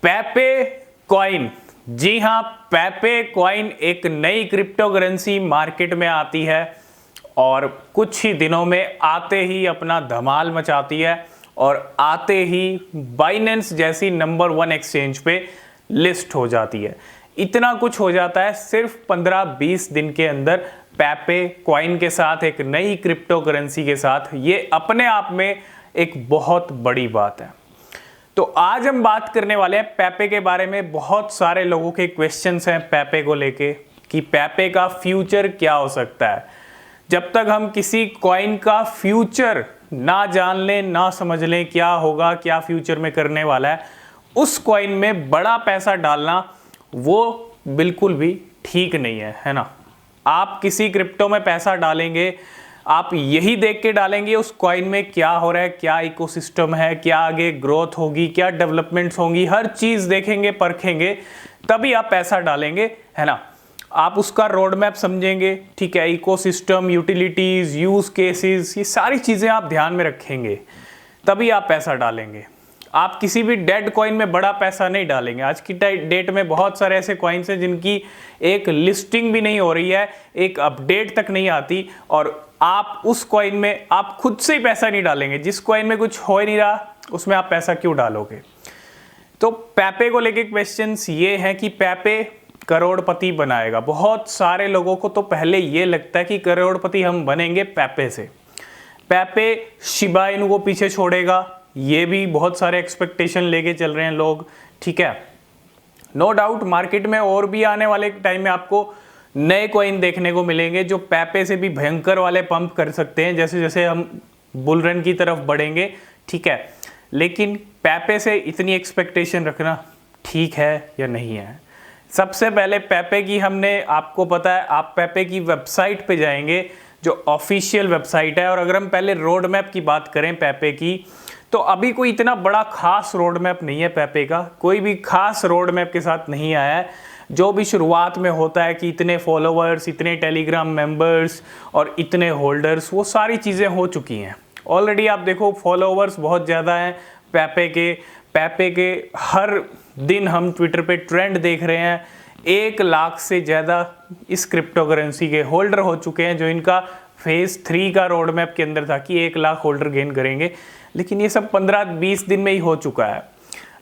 पेपे coin, जी हाँ, पेपे coin एक नई क्रिप्टो करेंसी मार्केट में आती है और कुछ ही दिनों में आते ही अपना धमाल मचाती है और आते ही बाइनेंस जैसी नंबर 1 एक्सचेंज पे लिस्ट हो जाती है। इतना कुछ हो जाता है सिर्फ 15-20 दिन के अंदर पेपे कॉइन के साथ, एक नई क्रिप्टो करेंसी के साथ। ये अपने आप में एक बहुत बड़ी बात है। तो आज हम बात करने वाले हैं पेपे के बारे में। बहुत सारे लोगों के क्वेश्चंस हैं पेपे को लेके कि पेपे का फ्यूचर क्या हो सकता है। जब तक हम किसी कॉइन का फ्यूचर ना जान लें, ना समझ लें क्या होगा, क्या फ्यूचर में करने वाला है, उस कॉइन में बड़ा पैसा डालना वो बिल्कुल भी ठीक नहीं है, है ना। आप किसी क्रिप्टो में पैसा डालेंगे, आप यही देख के डालेंगे उस कॉइन में क्या हो रहा है, क्या इकोसिस्टम है, क्या आगे ग्रोथ होगी, क्या डेवलपमेंट्स होंगी, हर चीज़ देखेंगे, परखेंगे, तभी आप पैसा डालेंगे, है ना। आप उसका रोड मैप समझेंगे, ठीक है, इकोसिस्टम, यूटिलिटीज़, यूज़ केसेस, ये सारी चीज़ें आप ध्यान में रखेंगे, तभी आप पैसा डालेंगे। आप किसी भी डेड कॉइन में बड़ा पैसा नहीं डालेंगे। आज की डेट में बहुत सारे ऐसे कॉइन्स हैं जिनकी एक लिस्टिंग भी नहीं हो रही है, एक अपडेट तक नहीं आती, और आप उस कॉइन में आप खुद से ही पैसा नहीं डालेंगे। जिस कॉइन में कुछ हो ही नहीं रहा उसमें आप पैसा क्यों डालोगे। तो पेपे को लेके क्वेश्चंस ये हैं कि पेपे करोड़पति बनाएगा। बहुत सारे लोगों को तो पहले ये लगता है कि करोड़पति हम बनेंगे पेपे से। पेपे शिबा इनु को पीछे छोड़ेगा, ये भी बहुत सारे एक्सपेक्टेशन लेके चल रहे हैं लोग, ठीक है। नो डाउट मार्केट में और भी आने वाले टाइम में आपको नए कॉइन देखने को मिलेंगे जो पेपे से भी भयंकर वाले पंप कर सकते हैं, जैसे जैसे हम बुल रन की तरफ बढ़ेंगे, ठीक है। लेकिन पेपे से इतनी एक्सपेक्टेशन रखना ठीक है या नहीं है। सबसे पहले पेपे की हमने, आपको पता है, आप पेपे की वेबसाइट पे जाएंगे जो ऑफिशियल वेबसाइट है, और अगर हम पहले रोड मैप की बात करें पेपे की, तो अभी कोई इतना बड़ा खास रोड मैप नहीं है पेपे का। कोई भी खास रोड मैप के साथ नहीं आया है। जो भी शुरुआत में होता है कि इतने फॉलोवर्स, इतने टेलीग्राम मेंबर्स और इतने होल्डर्स, वो सारी चीज़ें हो चुकी हैं ऑलरेडी। आप देखो फॉलोवर्स बहुत ज़्यादा हैं पेपे के हर दिन हम ट्विटर पे ट्रेंड देख रहे हैं। 1 लाख से ज़्यादा इस क्रिप्टो करेंसी के होल्डर हो चुके हैं, जो इनका फेज़ 3 का रोड मैप के अंदर था कि 1 लाख होल्डर गेन करेंगे। लेकिन ये सब 15-20 दिन में ही हो चुका है।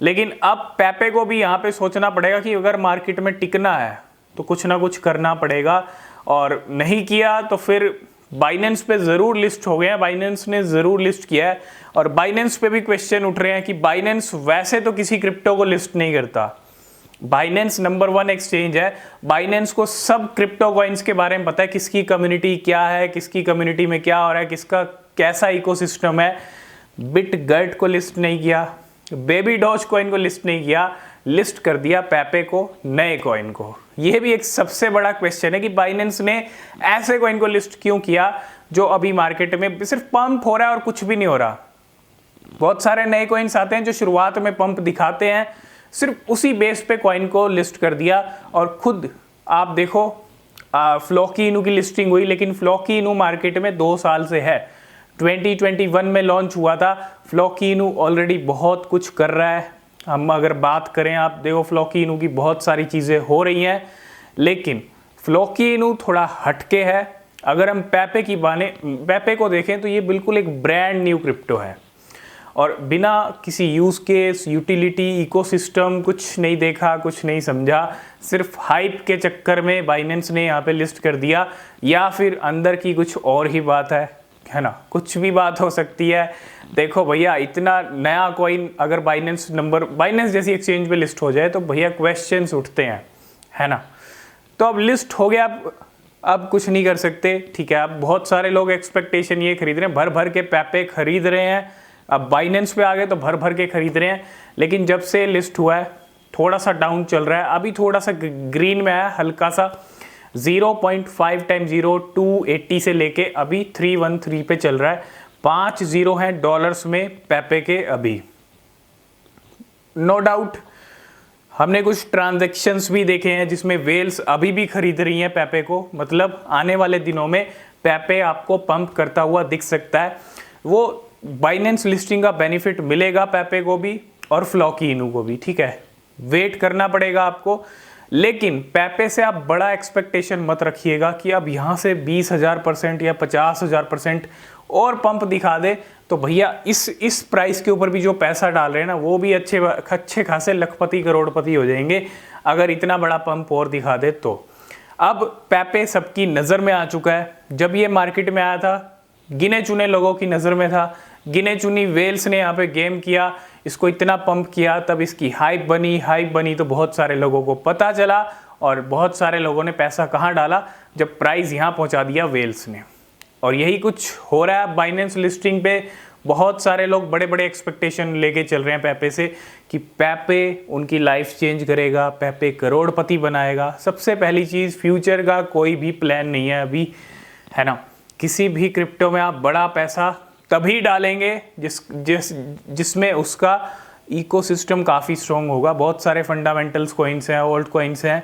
लेकिन अब पेपे को भी यहाँ पे सोचना पड़ेगा कि अगर मार्केट में टिकना है तो कुछ ना कुछ करना पड़ेगा, और नहीं किया तो फिर बाइनेंस पे ज़रूर लिस्ट हो गए हैं। बाइनेंस ने ज़रूर लिस्ट किया है, और बाइनेंस पे भी क्वेश्चन उठ रहे हैं कि बाइनेंस वैसे तो किसी क्रिप्टो को लिस्ट नहीं करता। बाइनेंस नंबर 1 एक्सचेंज है। बाइनेंस को सब क्रिप्टो कॉइन्स के बारे में पता है, किसकी कम्युनिटी क्या है, किसकी कम्युनिटी में क्या हो रहा है, किसका कैसा इकोसिस्टम है। बिटगर्ट को लिस्ट नहीं किया, बेबी डॉज कॉइन को लिस्ट नहीं किया, लिस्ट कर दिया पेपे को, नए कॉइन को। यह भी एक सबसे बड़ा क्वेश्चन है कि बाइनेंस ने ऐसे कॉइन को लिस्ट क्यों किया जो अभी मार्केट में सिर्फ पंप हो रहा है और कुछ भी नहीं हो रहा। बहुत सारे नए कॉइन्स आते हैं जो शुरुआत में पंप दिखाते हैं, सिर्फ उसी बेस पे कॉइन को लिस्ट कर दिया। और खुद आप देखो फ्लॉकी इनू की लिस्टिंग हुई, लेकिन फ्लॉकी इनू मार्केट में 2 साल से है। 2021 में लॉन्च हुआ था। फ्लॉकी इनू ऑलरेडी बहुत कुछ कर रहा है। हम अगर बात करें, आप देखो फ्लॉकी इनू की बहुत सारी चीज़ें हो रही हैं, लेकिन फ्लॉकी इनू थोड़ा हटके है। अगर हम पेपे को देखें तो ये बिल्कुल एक ब्रांड न्यू क्रिप्टो है, और बिना किसी यूज़ केस, यूटिलिटी, इकोसिस्टम कुछ नहीं देखा, कुछ नहीं समझा, सिर्फ हाइप के चक्कर में बाइनेंस ने यहाँ पे लिस्ट कर दिया, या फिर अंदर की कुछ और ही बात है ना। कुछ भी बात हो सकती है। देखो भैया, इतना नया कॉइन अगर बाइनेंस जैसी एक्सचेंज पे लिस्ट हो जाए तो भैया क्वेश्चंस उठते हैं, है ना। तो अब लिस्ट हो गया, अब कुछ नहीं कर सकते, ठीक है। अब बहुत सारे लोग एक्सपेक्टेशन ये खरीद रहे हैं, भर भर के पेपे खरीद रहे हैं। अब बाइनेंस पे आ गए तो भर भर के खरीद रहे हैं। लेकिन जब से लिस्ट हुआ है थोड़ा सा डाउन चल रहा है। अभी थोड़ा सा ग्रीन में आया, हल्का सा 0.5 टाइम 0 280 से लेके अभी 313 पे चल रहा है। 5 जीरो हैं डॉलर्स में पेपे के अभी। नो डाउट हमने कुछ ट्रांजैक्शंस भी देखे हैं जिसमें वेल्स अभी भी खरीद रही हैं पेपे को। मतलब आने वाले दिनों में पेपे आपको पंप करता हुआ दिख सकता है। वो बाइनेंस लिस्टिंग का बेनिफिट मिलेगा पेपे को भी और फ्लॉकी इनू को भी, ठीक है। वेट करना पड़ेगा आपको। लेकिन पेपे से आप बड़ा एक्सपेक्टेशन मत रखिएगा कि अब यहाँ से 20,000% या 50,000% और पंप दिखा दे तो भैया इस प्राइस के ऊपर भी जो पैसा डाल रहे हैं ना वो भी अच्छे खासे लखपति करोड़पति हो जाएंगे अगर इतना बड़ा पंप और दिखा दे तो। अब पेपे सबकी नज़र में आ चुका है। जब ये मार्केट में आया था गिने चुने लोगों की नज़र में था, गिने चुनी वेल्स ने यहाँ पे गेम किया, इसको इतना पंप किया, तब इसकी हाइप बनी तो बहुत सारे लोगों को पता चला और बहुत सारे लोगों ने पैसा कहाँ डाला, जब प्राइस यहाँ पहुँचा दिया वेल्स ने। और यही कुछ हो रहा है बाइनेंस लिस्टिंग पे। बहुत सारे लोग बड़े बड़े एक्सपेक्टेशन लेके चल रहे हैं पेपे से कि पेपे उनकी लाइफ चेंज करेगा, पेपे करोड़पति बनाएगा। सबसे पहली चीज़, फ्यूचर का कोई भी प्लान नहीं है अभी, है ना। किसी भी क्रिप्टो में आप बड़ा पैसा तभी डालेंगे जिसमें उसका इकोसिस्टम काफ़ी स्ट्रॉन्ग होगा। बहुत सारे फंडामेंटल्स कॉइन्स हैं, ओल्ड कॉइन्स हैं,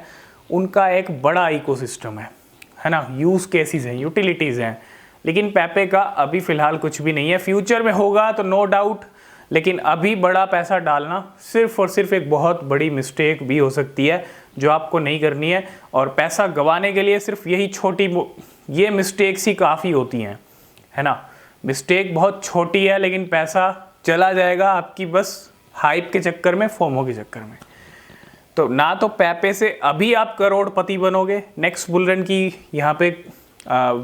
उनका एक बड़ा इकोसिस्टम है ना, यूज़ केसेस हैं, यूटिलिटीज़ हैं। लेकिन पेपे का अभी फ़िलहाल कुछ भी नहीं है। फ्यूचर में होगा तो नो डाउट, लेकिन अभी बड़ा पैसा डालना सिर्फ और सिर्फ एक बहुत बड़ी मिस्टेक भी हो सकती है जो आपको नहीं करनी है। और पैसा गंवाने के लिए सिर्फ यही ये मिस्टेक्स ही काफ़ी होती हैं, है ना। मिस्टेक बहुत छोटी है लेकिन पैसा चला जाएगा आपकी बस हाइप के चक्कर में, फोमो के चक्कर में। तो ना तो पेपे से अभी आप करोड़पति बनोगे, नेक्स्ट बुलरन की यहाँ पे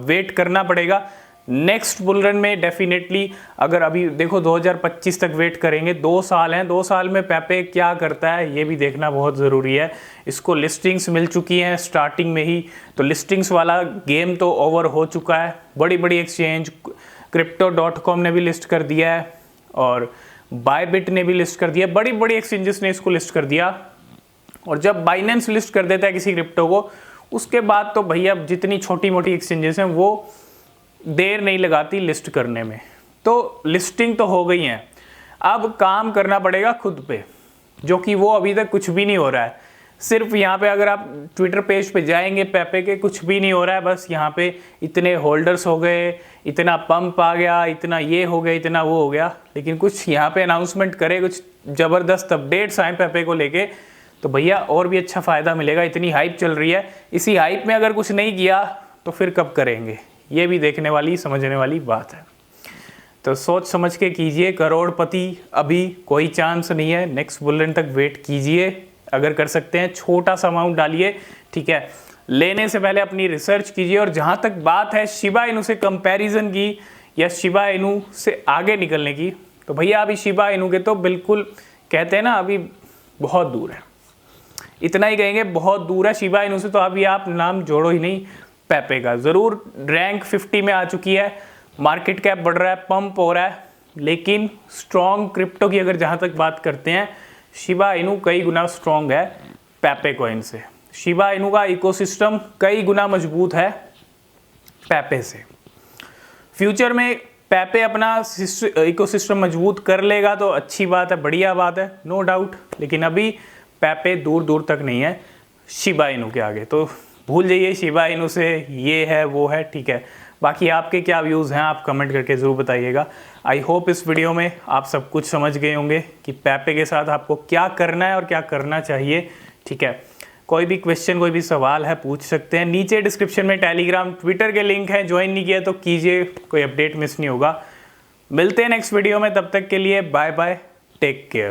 वेट करना पड़ेगा। नेक्स्ट बुलरन में डेफिनेटली, अगर अभी देखो 2025 तक वेट करेंगे, 2 साल हैं, 2 साल में पेपे क्या करता है ये भी देखना बहुत ज़रूरी है। इसको लिस्टिंग्स मिल चुकी हैं स्टार्टिंग में ही, तो लिस्टिंग्स वाला गेम तो ओवर हो चुका है। बड़ी बड़ी एक्सचेंज, Crypto.com ने भी लिस्ट कर दिया है और बायबिट ने भी लिस्ट कर दिया, बड़ी बड़ी एक्सचेंजेस ने इसको लिस्ट कर दिया। और जब बाइनेंस लिस्ट कर देता है किसी क्रिप्टो को, उसके बाद तो भैया जितनी छोटी मोटी एक्सचेंजेस हैं वो देर नहीं लगाती लिस्ट करने में। तो लिस्टिंग तो हो गई हैं, अब काम करना पड़ेगा खुद पे, जो कि वो अभी तक कुछ भी नहीं हो रहा है। सिर्फ यहाँ पे अगर आप ट्विटर पेज पे जाएंगे पेपे के, कुछ भी नहीं हो रहा है। बस यहाँ पे इतने होल्डर्स हो गए, इतना पंप आ गया, इतना ये हो गया, इतना वो हो गया, लेकिन कुछ यहाँ पे अनाउंसमेंट करे, कुछ ज़बरदस्त अपडेट्स आए पेपे को लेके, तो भैया और भी अच्छा फ़ायदा मिलेगा। इतनी हाइप चल रही है, इसी हाइप में अगर कुछ नहीं किया तो फिर कब करेंगे, ये भी देखने वाली समझने वाली बात है। तो सोच समझ के कीजिए, करोड़पति अभी कोई चांस नहीं है। नेक्स्ट बुलरन तक वेट कीजिए, अगर कर सकते हैं छोटा सा अमाउंट डालिए, ठीक है। लेने से पहले अपनी रिसर्च कीजिए। और जहाँ तक बात है शिबा इनू से कंपैरिजन की या शिबा इनू से आगे निकलने की, तो भैया अभी शिबा इनू के तो बिल्कुल कहते हैं ना अभी बहुत दूर है, इतना ही कहेंगे बहुत दूर है शिबा इनू से। तो अभी आप नाम जोड़ो ही नहीं पेपे का। ज़रूर रैंक 50 में आ चुकी है, मार्केट कैप बढ़ रहा है, पंप हो रहा है, लेकिन स्ट्रॉन्ग क्रिप्टो की अगर जहाँ तक बात करते हैं, शिबा इनू कई गुना स्ट्रॉन्ग है पेपे कॉइन से। शिबा इनू का इकोसिस्टम कई गुना मजबूत है पेपे से। फ्यूचर में पेपे अपना इकोसिस्टम मजबूत कर लेगा तो अच्छी बात है, बढ़िया बात है, नो डाउट। लेकिन अभी पेपे दूर दूर तक नहीं है शिबा इनू के आगे, तो भूल जाइए शिबा इनू से ये है वो है, ठीक है। बाकी आपके क्या व्यूज़ हैं आप कमेंट करके ज़रूर बताइएगा। आई होप इस वीडियो में आप सब कुछ समझ गए होंगे कि पेपे के साथ आपको क्या करना है और क्या करना चाहिए, ठीक है। कोई भी क्वेश्चन, कोई भी सवाल है पूछ सकते हैं। नीचे डिस्क्रिप्शन में टेलीग्राम, ट्विटर के लिंक है, ज्वाइन नहीं किया तो कीजिए, कोई अपडेट मिस नहीं होगा। मिलते हैं नेक्स्ट वीडियो में, तब तक के लिए बाय बाय, टेक केयर।